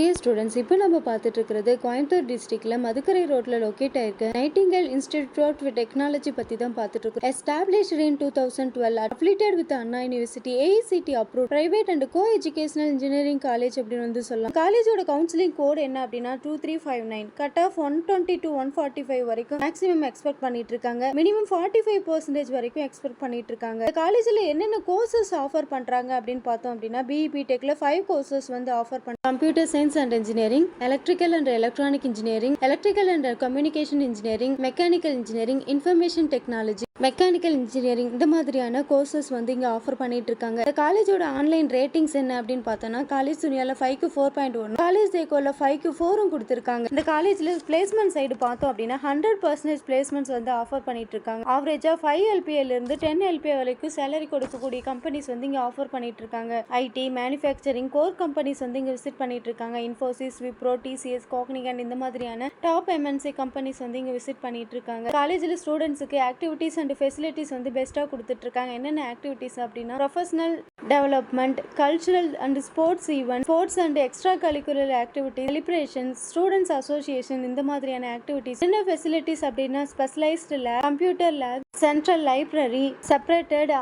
Dear students, இப்போ நம்ம பார்த்துட்டு இருக்கிறது கோயம்புத்தூர் டிஸ்ட்ரிக்ட்ல மதுக்கரை ரோட்ல லொக்கேட் ஆயிருக்க நைட்டிங்கேல் இன்ஸ்டிடியூட் ஆஃப் டெக்னாலஜி பத்தி தான் பார்த்துட்டு இருக்கோம். Established in 2012, affiliated with Anna University, AICT approved, private and co-educational engineering college அப்படின்னு வந்து சொல்லலாம். காலேஜோட கவுன்சிலிங் கோட் என்ன அப்படின்னா 2359, கட் ஆஃப் 120 to 145 வரைக்கும் மேக்ஸிமம் எக்ஸ்பெக்ட் பண்ணிட்டு இருக்காங்க. மினிமம் 45% வரைக்கும் எக்ஸ்பெக்ட் பண்ணிட்டு இருக்காங்க. இந்த காலேஜ்ல என்னென்ன கோர்சஸ் ஆஃபர் பண்றாங்க அப்படின்னு பார்த்தோம் அப்படின்னா BE டெக்ல 5 கோர்சஸ் வந்து ஆஃபர் பண்றாங்க. Computer Science and Engineering, Electrical and Electronic Engineering, Electrical and Communication Engineering, Mechanical Engineering, Information Technology, mechanical engineering இந்த மாதிரியான கோர்சஸ் வந்து இங்கே ஆஃபர் பண்ணிட்டு இருக்காங்க. இந்த காலேஜோட ஆன்லைன் ரேட்டிங்ஸ் என்ன அப்படின்னு பார்த்தோன்னா காலேஜ் துணியால 5க்கு 4.1, காலேஜ் தேக்கோல 5க்கு 4 கொடுத்துருக்காங்க. இந்த காலேஜ்ல பிளேஸ்மெண்ட் சைடு பார்த்தோம் அப்படின்னா 100% பிளேஸ்மெண்ட்ஸ் வந்து ஆஃபர் பண்ணிட்டு இருக்காங்க. ஆவரேஜா 5 LPA இருந்து 10 LPA வரைக்கும் சேலரி கொடுக்கக்கூடிய கம்பெனிஸ் வந்து இங்கே ஆஃபர் பண்ணிட்டு இருக்காங்க. ஐடி, மேனுஃபேக்சரிங், கோர் கம்பெனிஸ் வந்து இங்கே விசிட் பண்ணிட்டு இருக்காங்க. இன்ஃபோசிஸ், விப்ரோ, TCS, காக்னிகன் இந்த மாதிரியான டாப் MNC கம்பெனிஸ் வந்து இங்கே விசிட் பண்ணிட்டு இருக்காங்க. காலேஜில் ஸ்டூடெண்ட்ஸுக்கு ஆக்டிவிட்டிஸ் அண்ட் ஃபெசிலிட்டிஸ் வந்து பெஸ்ட்டாக கொடுத்துட்டு இருக்காங்க. என்னென்ன ஆக்டிவிட்டிஸ் அப்படின்னா professional development, cultural and sports event, sports and extra curricular activities, celebrations, students association இந்த மாதிரியான ஆக்டிவிட்டிஸ். என்ன ஃபெசிலிட்டிஸ் அப்படின்னா specialised lab, computer lab, central library, separated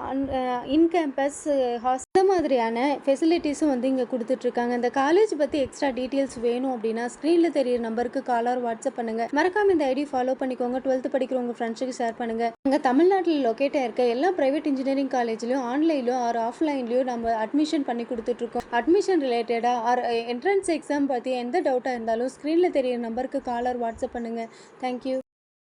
in campus hostel இந்த மாதிரியான ஃபெசிலிட்டிஸும் வந்து இங்கே கொடுத்துட்டு இருக்காங்க. இந்த காலேஜ் பற்றி எக்ஸ்ட்ரா டீட்டெயில்ஸ் வேணும் அப்படின்னா ஸ்க்ரீனில் தெரியுற நம்பருக்கு கால் ஆர் வாட்ஸ்அப் பண்ணுங்க. மறக்காம இந்த ஐடி ஃபாலோ பண்ணிக்கோங்க. 12th படிக்கிற உங்கள் ஃப்ரெண்ட்ஸுக்கு ஷேர் பண்ணுங்க. அங்கே தமிழ்நாட்டில் லொக்கேட் ஆயிருக்க எல்லா பிரைவேட் இன்ஜினியரிங் காலேஜ்லையும் ஆன்லைன்லையும் ஆர் ஆஃப்லைன்லையும் நம்ம அட்மிஷன் பண்ணி கொடுத்துட்டு இருக்கோம். அட்மிஷன் ரிலேட்டடாக ஆர் என்ட்ரன்ஸ் எக்ஸாம் பற்றி எந்த டவுட்டாக இருந்தாலும் ஸ்க்ரீனில் தெரியுற நம்பருக்கு கால் ஆர் வாட்ஸ்அப் பண்ணுங்க. தேங்க்யூ.